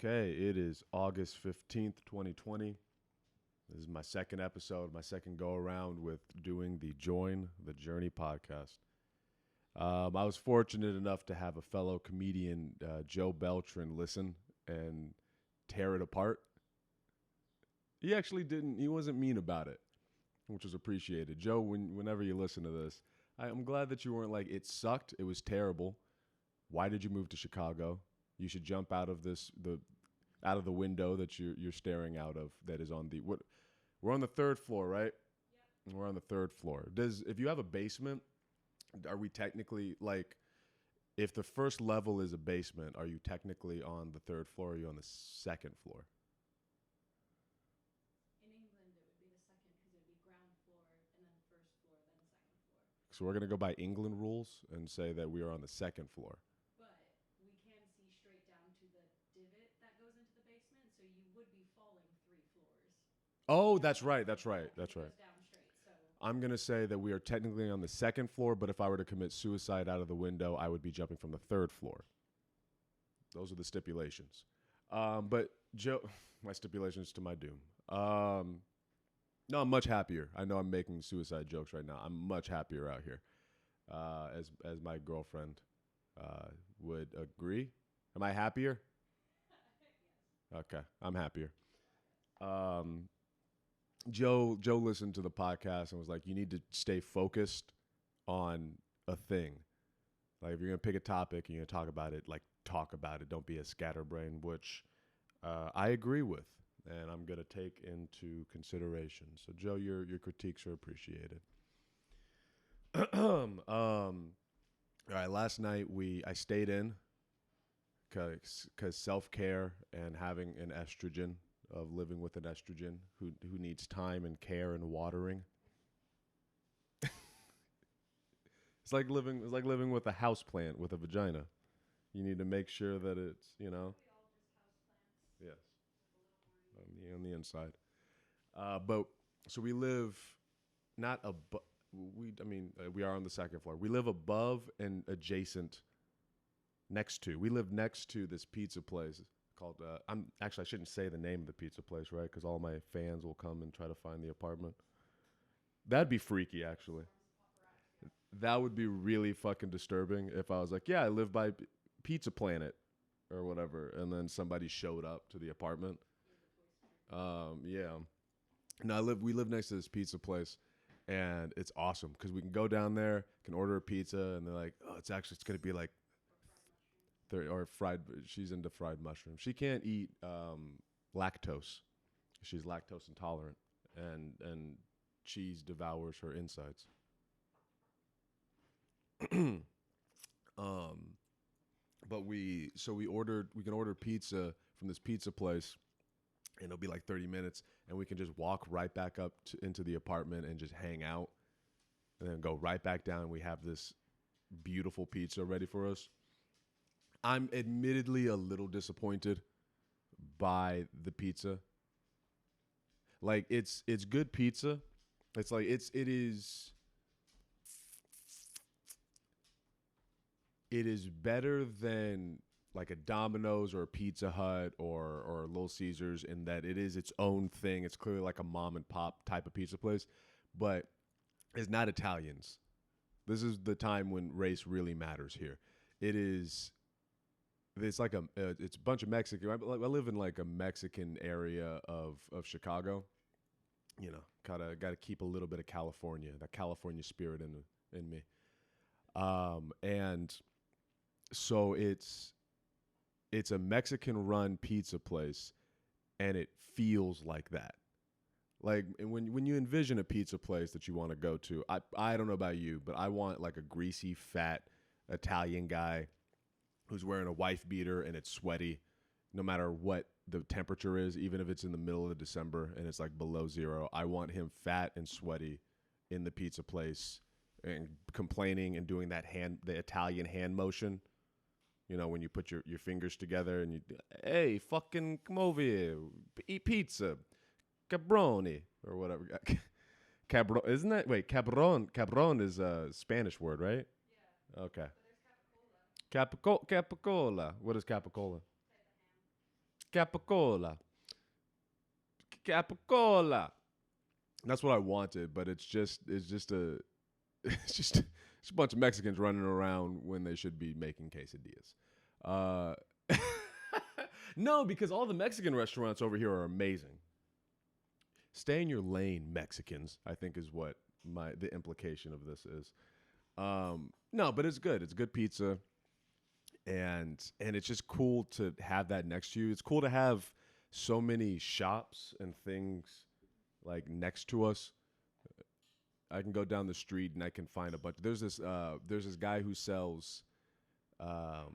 Okay, it is August 15th, 2020. This is my second episode, my second go around with doing the Join the Journey podcast. I was fortunate enough to have a fellow comedian, Joe Beltran, listen and tear it apart. He actually didn't, he wasn't mean about it, which was appreciated. Joe, whenever you listen to this, I'm glad that you weren't like, it sucked, it was terrible. Why did you move to Chicago? You should jump out of the window that you're staring out of. That is on the what? We're on the third floor, right? Yep. We're on the third floor. Does if you have a basement, are we technically like? If the first level is a basement, are you technically on the third floor? Or are you on the second floor? In England, it would be the second because it would be ground floor and then first floor, then second floor. So we're gonna go by England rules and say that we are on the second floor. But we can see straight down to the divot that goes into the basement, so you would be falling 3 floors. Oh, that's right. That's right. That's It right. goes down straight. So I'm going to say that we are technically on the second floor, but if I were to commit suicide out of the window, I would be jumping from the third floor. Those are the stipulations. But Joe, my stipulations to my doom. No, I'm much happier. I know I'm making suicide jokes right now. I'm much happier out here, as my girlfriend would agree. Am I happier? Okay, I'm happier. Um, Joe listened to the podcast and was like, "You need to stay focused on a thing. Like if you're gonna pick a topic and you're gonna talk about it, like talk about it. Don't be a scatterbrain," which I agree with, and I'm gonna take into consideration. So, Joe, your critiques are appreciated. All right, last night I stayed in because self care and having an estrogen of living with an estrogen who needs time and care and watering. It's like living with a house plant with a vagina. You need to make sure that it's we all just house plants yes with a little on the inside. But so we live not above. We are on the second floor. We live above and adjacent next to. We live next to this pizza place called. I shouldn't say the name of the pizza place, right? Because all my fans will come and try to find the apartment. That'd be freaky, actually. That would be really fucking disturbing if I was like, yeah, I live by Pizza Planet or whatever, and then somebody showed up to the apartment. Yeah. No, We live next to this pizza place, and it's awesome because we can go down there, can order a pizza, and they're like, oh, it's gonna be like 30 or fried. She's into fried mushrooms. She can't eat lactose. She's lactose intolerant, and cheese devours her insides. um, but we can order pizza from this pizza place, and it'll be like 30 minutes, and we can just walk right back up into the apartment and just hang out, and then go right back down. And we have this beautiful pizza ready for us. I'm admittedly a little disappointed by the pizza. Like it's good pizza. It's like it is better than like a Domino's or a Pizza Hut or Little Caesars in that it is its own thing. It's clearly like a mom and pop type of pizza place, but it's not Italians. This is the time when race really matters here. It is. It's like it's a bunch of Mexican. I live in like a Mexican area of Chicago. Gotta got to keep a little bit of California, that California spirit in me. And so it's a Mexican run pizza place, and it feels like that. Like and when you envision a pizza place that you want to go to, I don't know about you, but I want like a greasy, fat Italian guy who's wearing a wife beater and it's sweaty, no matter what the temperature is, even if it's in the middle of December and it's like below zero. I want him fat and sweaty in the pizza place and complaining and doing the Italian hand motion. When you put your fingers together and hey, fucking come over here, eat pizza, cabroni or whatever. Cabron, isn't that? Wait, cabron is a Spanish word, right? Yeah. Okay. But there's capicola. Capicola. What is capicola? Type of ham. Capicola. Capicola. That's what I wanted, but it's just a it's a bunch of Mexicans running around when they should be making quesadillas. Uh, no, because all the Mexican restaurants over here are amazing. Stay in your lane, Mexicans. I think is what the implication of this is. No, but it's good. It's good pizza, and it's just cool to have that next to you. It's cool to have so many shops and things like next to us. I can go down the street and I can find a bunch. There's this guy who sells um,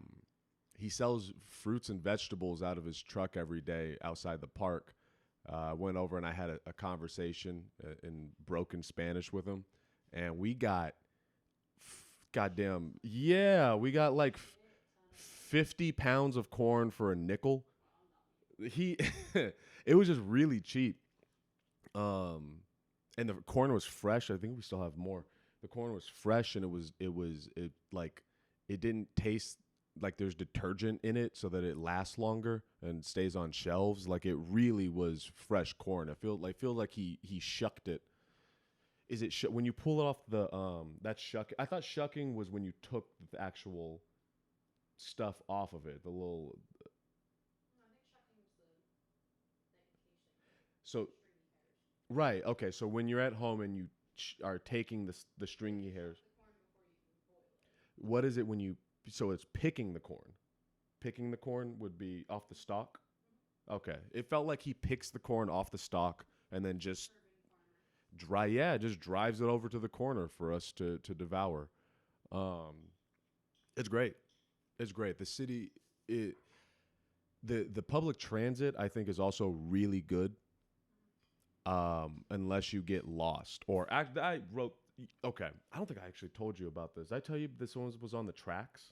he sells fruits and vegetables out of his truck every day outside the park. I went over and I had a conversation in broken Spanish with him, and we got goddamn yeah, we got like 50 pounds of corn for a nickel. He it was just really cheap. Um, and the corn was fresh. I think we still have more. The corn was fresh, and it like it didn't taste like there's detergent in it, so that it lasts longer and stays on shelves. Like it really was fresh corn. I feel like he shucked it. Is it when you pull it off the that's shuck? I thought shucking was when you took the actual stuff off of it. The little No, I think shucking was the encasing, so stringy hairs. right. Okay, so when you're at home and you are taking the stringy You hairs, shuck the corn before you even boil it. what is it when you? So it's picking the corn. Picking the corn would be off the stalk. Okay, it felt like he picks the corn off the stalk and then just Urban farmer. just drives it over to the corner for us to devour. Um, it's great. It's great. The city, it the public transit I think is also really good. Unless you get lost or I wrote. Okay, I don't think I actually told you about this. Did I tell you this one was on the tracks.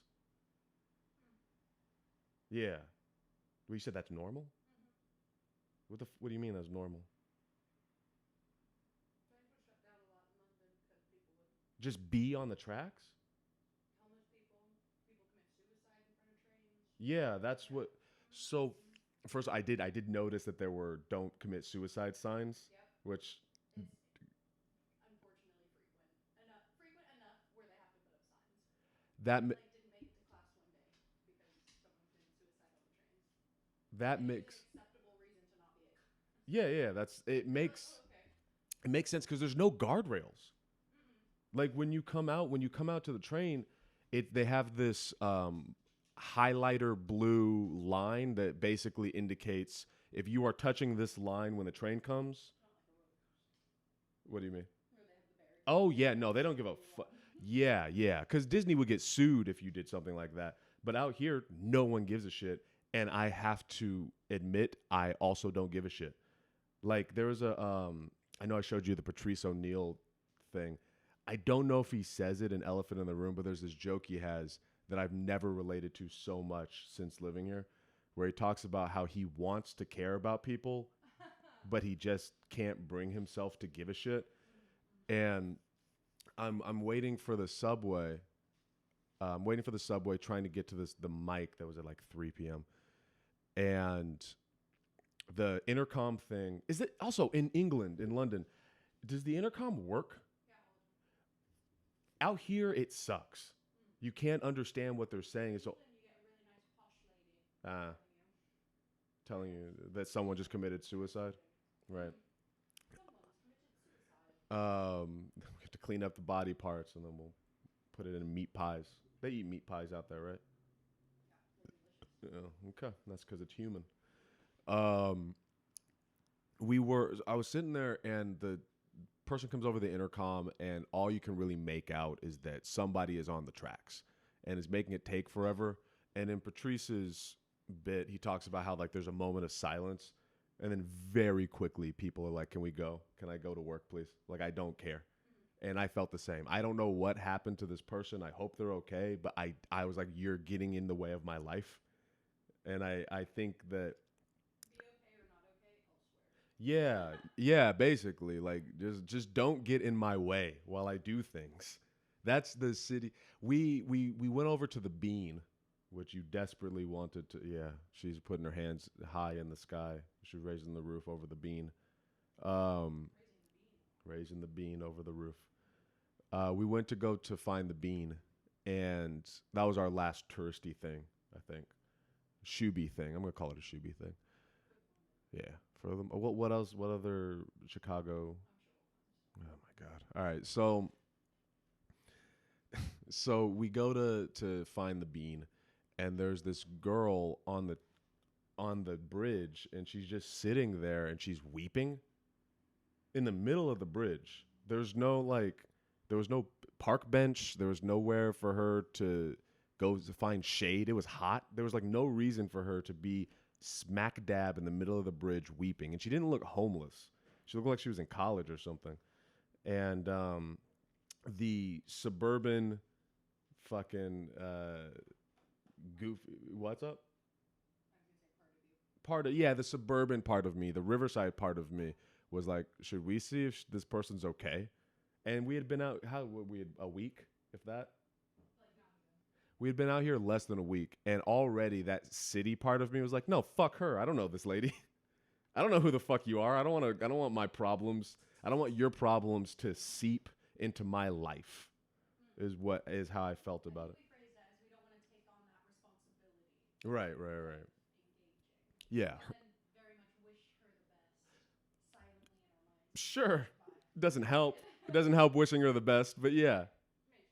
Yeah. Well, you said that's normal. What do you mean that's normal? Trains were shut down a lot in London because people would Just be on the tracks? homeless people commit suicide in front of trains. Yeah, that's Yeah. what. So first, I did notice that there were "Don't commit suicide" signs, Yep. which It's unfortunately frequent enough where they have to put up signs. that I mi- like didn't make it to class one day because someone committed suicide on the trains. that They made it an makes acceptable reason to not be at class. yeah, that's it I was like, makes oh, okay. it makes sense because there's no guardrails. Mm-mm. Like when you come out to the train, they have this highlighter blue line that basically indicates if you are touching this line when the train comes. Not like a roller coaster What do you mean? where they have the barrier. Oh yeah, no, they don't give a fuck. Yeah, yeah, because Disney would get sued if you did something like that. But out here, no one gives a shit, and I have to admit, I also don't give a shit. Like there was I know I showed you the Patrice O'Neill thing. I don't know if he says it in Elephant in the Room, but there's this joke he has that I've never related to so much since living here, where he talks about how he wants to care about people, but he just can't bring himself to give a shit. And I'm waiting for the subway. I'm waiting for the subway, trying to get to the mic that was at like 3 p.m. And the intercom thing is it also in England, in London. Does the intercom work? Yeah, all the time. Out here, it sucks. You can't understand what they're saying. So, England, you get a really nice posh lady uh, telling telling you. you that someone just committed suicide, right? Someone's committed suicide. We have to clean up the body parts and then we'll put it in meat pies. They eat meat pies out there, right? Yeah, they're delicious. Yeah, okay, that's because it's human. Um, I was sitting there and the person comes over the intercom and all you can really make out is that somebody is on the tracks and is making it take forever. And in Patrice's bit, he talks about how like there's a moment of silence and then very quickly people are like, "Can we go? Can I go to work, please?" Like I don't care. And I felt the same. I don't know what happened to this person. I hope they're okay, but I was like, "You're getting in the way of my life." And I think that Be okay or not okay elsewhere. yeah, yeah, basically, like just don't get in my way while I do things. That's the city. We went over to the Bean, which you desperately wanted to. Yeah, she's putting her hands high in the sky. She's raising the roof over the bean. Um, raising the bean over the roof. We went to go to find the bean, and that was our last touristy thing, I think. Shoeby thing. I'm gonna call it a Shoeby thing. Yeah. For them. What else? What other Chicago? Oh my God. All right. So we go to find the bean, and there's this girl on the bridge, and she's just sitting there, and she's weeping in the middle of the bridge. There was no park bench. There was nowhere for her to go to find shade. It was hot. There was like no reason for her to be smack dab in the middle of the bridge weeping. And she didn't look homeless. She looked like she was in college or something. And the suburban fucking goofy. What's up? Part of the suburban part of me, the Riverside part of me was like, should we see if this person's okay? And we had been out we had a week, if that. We had been out here less than a week, and already that city part of me was like, no, fuck her. I don't know this lady. I don't know who the fuck you are. I don't want my problems. I don't want your problems to seep into my life. Is how I felt about it. We phrased it as we don't want to take on that responsibility. Right. Engaging. Yeah. And then very much wish her the best silently in our minds. Sure. Goodbye. Doesn't help. It doesn't help wishing her the best, but yeah. Makes you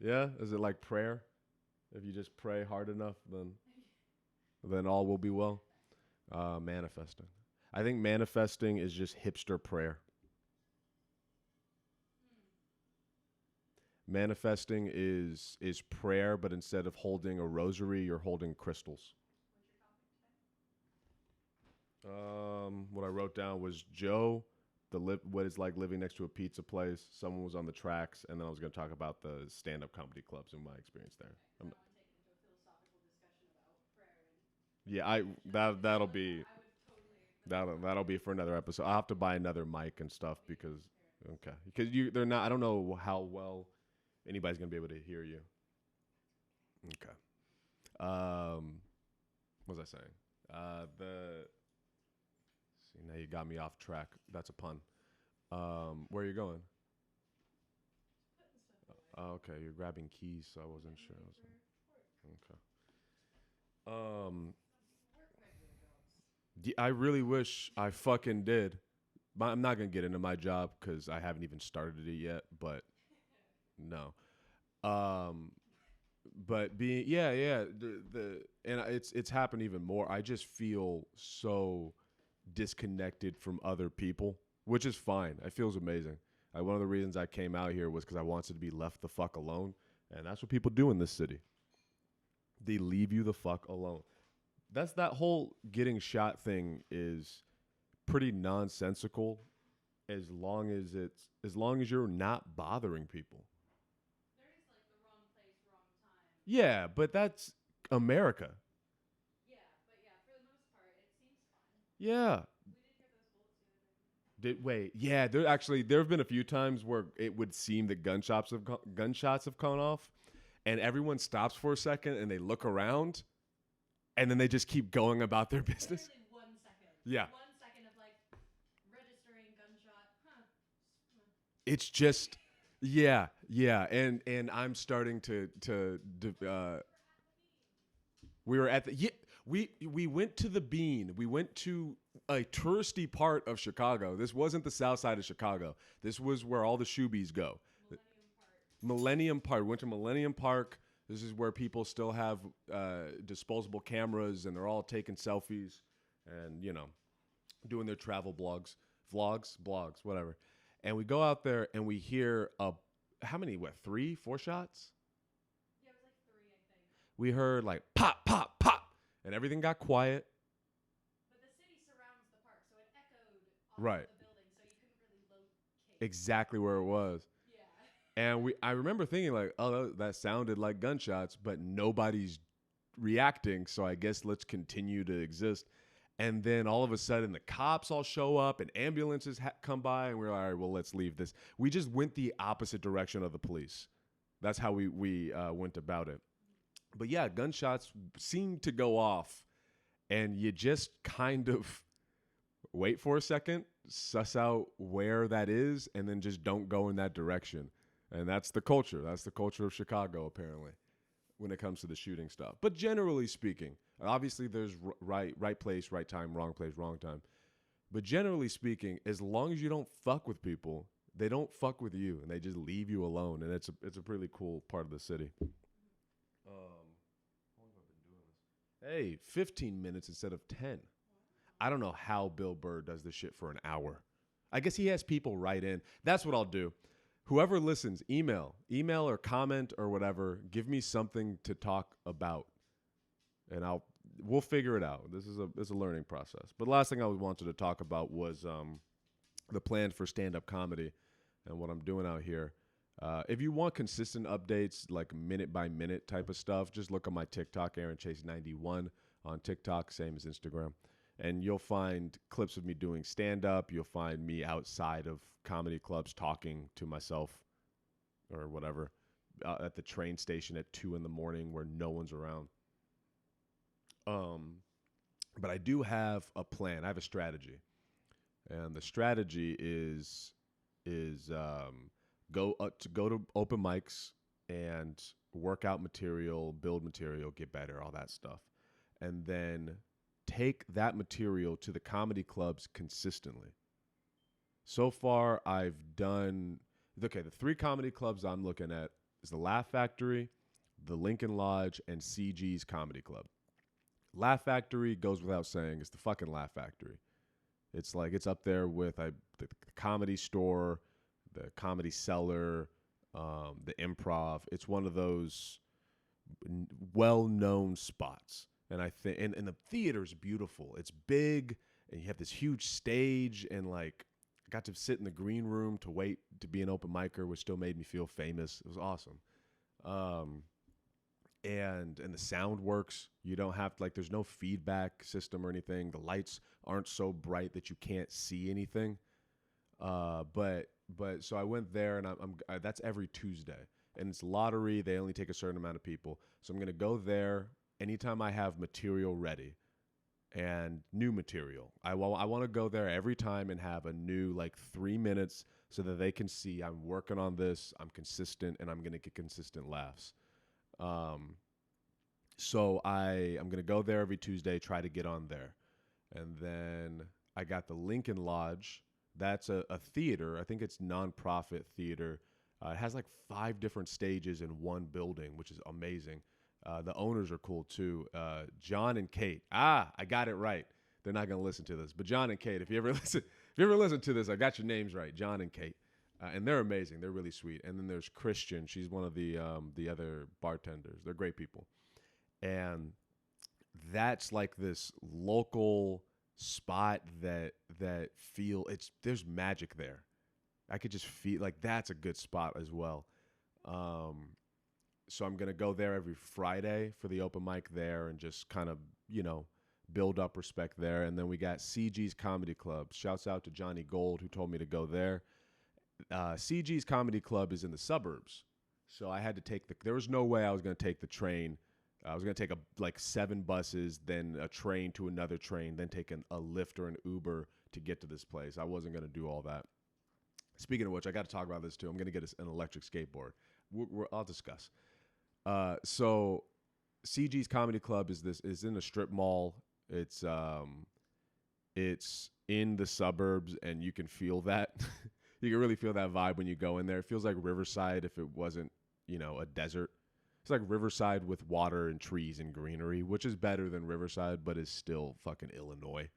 feel better. Yeah? Is it like prayer? If you just pray hard enough, then all will be well. Manifesting. I think manifesting is just hipster prayer. Manifesting is prayer, but instead of holding a rosary, you're holding crystals. What's your topic today? What I wrote down was Joe, what it's like living next to a pizza place. Someone was on the tracks, and then I was going to talk about the stand-up comedy clubs and my experience there. Okay, I want to take it into a philosophical discussion about prayer and That'll be I would totally that'll be for another episode. I'll have to buy another mic and stuff because they're not. I don't know how well anybody's gonna be able to hear you. Okay. What was I saying? See, now you got me off track. That's a pun. Where are you going? Oh, okay, you're grabbing keys, so I wasn't sure. Okay. I really wish I fucking did. I'm not gonna get into my job because I haven't even started it yet. But no. But being and it's happened even more. I just feel so disconnected from other people, which is fine. It feels amazing. One of the reasons I came out here was because I wanted to be left the fuck alone, and that's what people do in this city. They leave you the fuck alone. That whole getting shot thing is pretty nonsensical, as long as you're not bothering people. There is like the wrong place, wrong time. Yeah, but that's America. Yeah, but yeah, for the most part, it seems fine. Yeah. We did hear those bullets the other day. Wait, yeah, there have been a few times where it would seem that gunshots have gone off, and everyone stops for a second and they look around, and then they just keep going about their business. Literally 1 second. Yeah. 1 second of like registering gunshot. It's just, yeah, and I'm starting to we were at the we went to the Bean. We went to a touristy part of Chicago. This wasn't the south side of Chicago. This was where all the shoobies go. Millennium Park. We went to Millennium Park. This is where people still have disposable cameras, and they're all taking selfies and, doing their travel blogs, whatever. And we go out there and we hear how many, 3, 4 shots? Yeah, it was like 3, I think. We heard like pop, pop, pop, and everything got quiet. But the city surrounds the park, so it echoed off Right. of the building, so you couldn't really locate Exactly where it was. Yeah. And I remember thinking like, oh, that sounded like gunshots, but nobody's reacting, so I guess let's continue to exist. And then all of a sudden, the cops all show up and ambulances come by, and we're like, all right, well, let's leave this. We just went the opposite direction of the police. That's how we went about it. But yeah, gunshots seem to go off, and you just kind of wait for a second, suss out where that is, and then just don't go in that direction. And that's the culture. That's the culture of Chicago, apparently, when it comes to the shooting stuff. But generally speaking, obviously there's right place, right time, wrong place, wrong time. But generally speaking, as long as you don't fuck with people, they don't fuck with you, and they just leave you alone. And it's a pretty cool part of the city. How long have I been doing this? Hey, 15 minutes instead of 10. I don't know how Bill Burr does this shit for an hour. I guess he has people write in. That's what I'll do. Whoever listens, email or comment or whatever. Give me something to talk about, and we'll figure it out. This is a learning process. But the last thing I wanted to talk about was the plan for stand-up comedy and what I'm doing out here. If you want consistent updates, like minute by minute type of stuff, just look on my TikTok, Aaron Chase 91 on TikTok, same as Instagram. And you'll find clips of me doing stand-up. You'll find me outside of comedy clubs talking to myself or whatever at the train station at 2 in the morning where no one's around. But I do have a plan. I have a strategy, and the strategy is go to open mics and work out material, build material, get better, all that stuff, and then take that material to the comedy clubs consistently. So far, I've done the 3 comedy clubs I'm looking at is the Laugh Factory, the Lincoln Lodge, and CG's Comedy Club. Laugh Factory goes without saying. It's the fucking Laugh Factory. It's like it's up there with the Comedy Store, the Comedy Cellar, the Improv. It's one of those well-known spots. And I think, and the theater's beautiful. It's big, and you have this huge stage, and like, I got to sit in the green room to wait to be an open micer, which still made me feel famous. It was awesome. And the sound works. You don't have to, like, there's no feedback system or anything. The lights aren't so bright that you can't see anything. But so I went there, and that's every Tuesday, and it's lottery. They only take a certain amount of people, so I'm gonna go there anytime I have material ready and new material. I want to go there every time and have a new, like, 3 minutes so that they can see I'm working on this, I'm consistent, and I'm going to get consistent laughs. So I'm going to go there every Tuesday, try to get on there. And then I got the Lincoln Lodge. That's a theater. I think it's nonprofit theater. It has like 5 different stages in one building, which is amazing. The owners are cool too. John and Kate. I got it right. They're not gonna listen to this, but John and Kate. If you ever listen to this, I got your names right. John and Kate, and they're amazing. They're really sweet. And then there's Christian. She's one of the other bartenders. They're great people. And that's like this local spot that there's magic there. I could just feel like that's a good spot as well. So I'm going to go there every Friday for the open mic there and just kind of, build up respect there. And then we got CG's Comedy Club. Shouts out to Johnny Gold, who told me to go there. CG's Comedy Club is in the suburbs. So I had to there was no way I was going to take the train. I was going to take like 7 buses, then a train to another train, then take a Lyft or an Uber to get to this place. I wasn't going to do all that. Speaking of which, I got to talk about this too. I'm going to get an electric skateboard. I'll discuss. So CG's Comedy Club is in a strip mall. It's in the suburbs, and you can feel that. You can really feel that vibe when you go in there. It feels like Riverside if it wasn't, a desert. It's like Riverside with water and trees and greenery, which is better than Riverside, but is still fucking Illinois.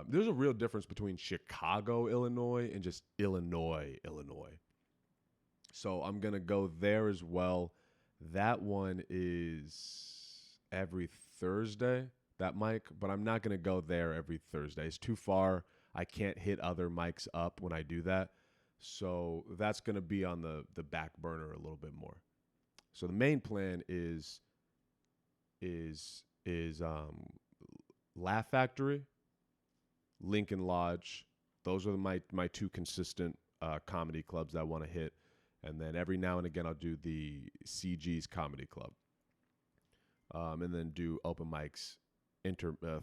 There's a real difference between Chicago, Illinois, and just Illinois. So I'm going to go there as well. That one is every Thursday, that mic, but I'm not going to go there every Thursday. It's too far. I can't hit other mics up when I do that. So that's going to be on the back burner a little bit more. So the main plan is Laugh Factory, Lincoln Lodge. Those are my 2 consistent comedy clubs that I want to hit. And then every now and again, I'll do the CG's Comedy Club. and then do open mics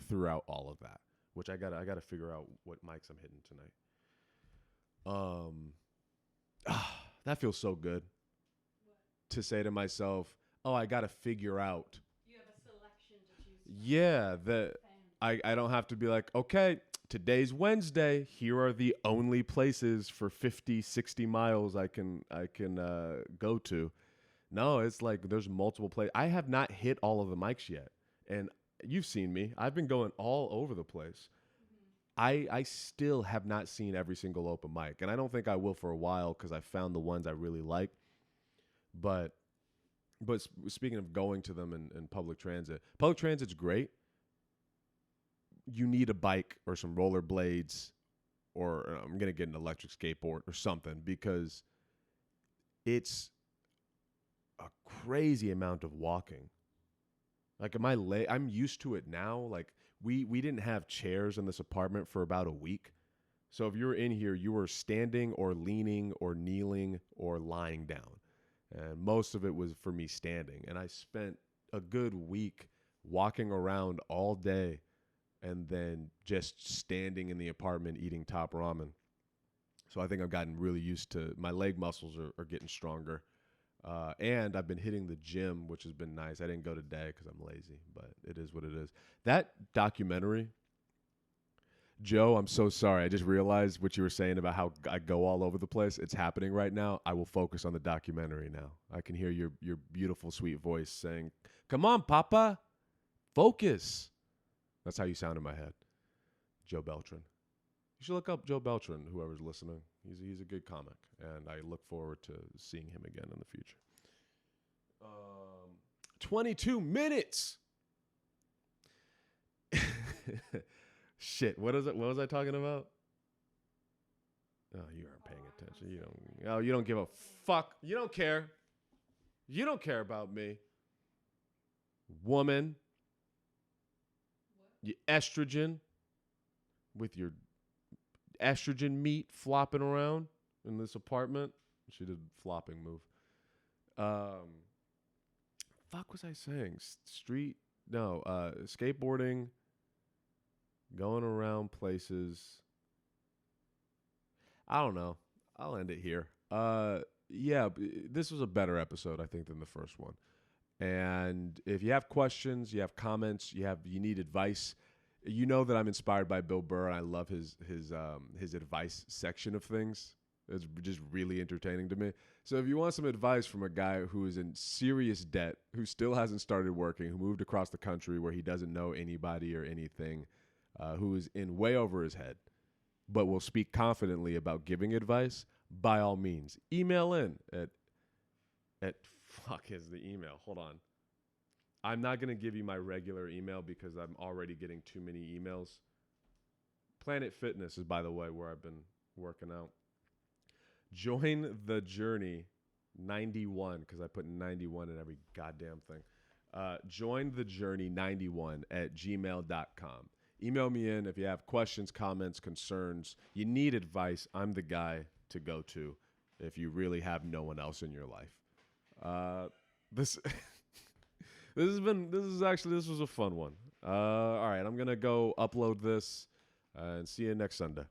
throughout all of that. Which I gotta figure out what mics I'm hitting tonight. Um, that feels so good to say to myself, "Oh, I gotta figure out." You have a selection to choose from. Yeah, that I don't have to be like, okay, today's Wednesday. Here are the only places for 50, 60 miles I can go to. No, it's like there's multiple places. I have not hit all of the mics yet. And you've seen me. I've been going all over the place. I still have not seen every single open mic. And I don't think I will for a while because I found the ones I really like. But speaking of going to them in public transit's great. You need a bike or some rollerblades, or I'm going to get an electric skateboard or something because it's a crazy amount of walking. Like I'm used to it now. Like we didn't have chairs in this apartment for about a week. So if you were in here, you were standing or leaning or kneeling or lying down. And most of it was for me standing. And I spent a good week walking around all day and then just standing in the apartment eating top ramen. So I think I've gotten really used to my leg muscles are getting stronger. And I've been hitting the gym, which has been nice. I didn't go today because I'm lazy, but it is what it is. That documentary, Joe, I'm so sorry. I just realized what you were saying about how I go all over the place. It's happening right now. I will focus on the documentary now. I can hear your beautiful, sweet voice saying, "Come on, Papa, focus." That's how you sound in my head. Joe Beltran. You should look up Joe Beltran, whoever's listening. He's a good comic, and I look forward to seeing him again in the future. 22 minutes. Shit, what is it? What was I talking about? Oh, you aren't paying attention. You don't. Oh, you don't give a fuck. You don't care. You don't care about me, woman. You estrogen with your estrogen meat flopping around in this apartment. She did a flopping move. Fuck was I saying? Street? No. Skateboarding. Going around places. I don't know. I'll end it here. Yeah, this was a better episode, I think, than the first one. And if you have questions, you have comments, you need advice, you know that I'm inspired by Bill Burr, and I love his advice section of things. It's just really entertaining to me. So if you want some advice from a guy who is in serious debt, who still hasn't started working, who moved across the country where he doesn't know anybody or anything, who is in way over his head, but will speak confidently about giving advice, by all means, email in at fuck is the email. Hold on. I'm not going to give you my regular email because I'm already getting too many emails. Planet Fitness is, by the way, where I've been working out. Join the journey 91, because I put 91 in every goddamn thing. Join the journey 91 at gmail.com. Email me in if you have questions, comments, concerns. You need advice. I'm the guy to go to if you really have no one else in your life. This this was a fun one. All right, I'm gonna go upload this and see you next Sunday.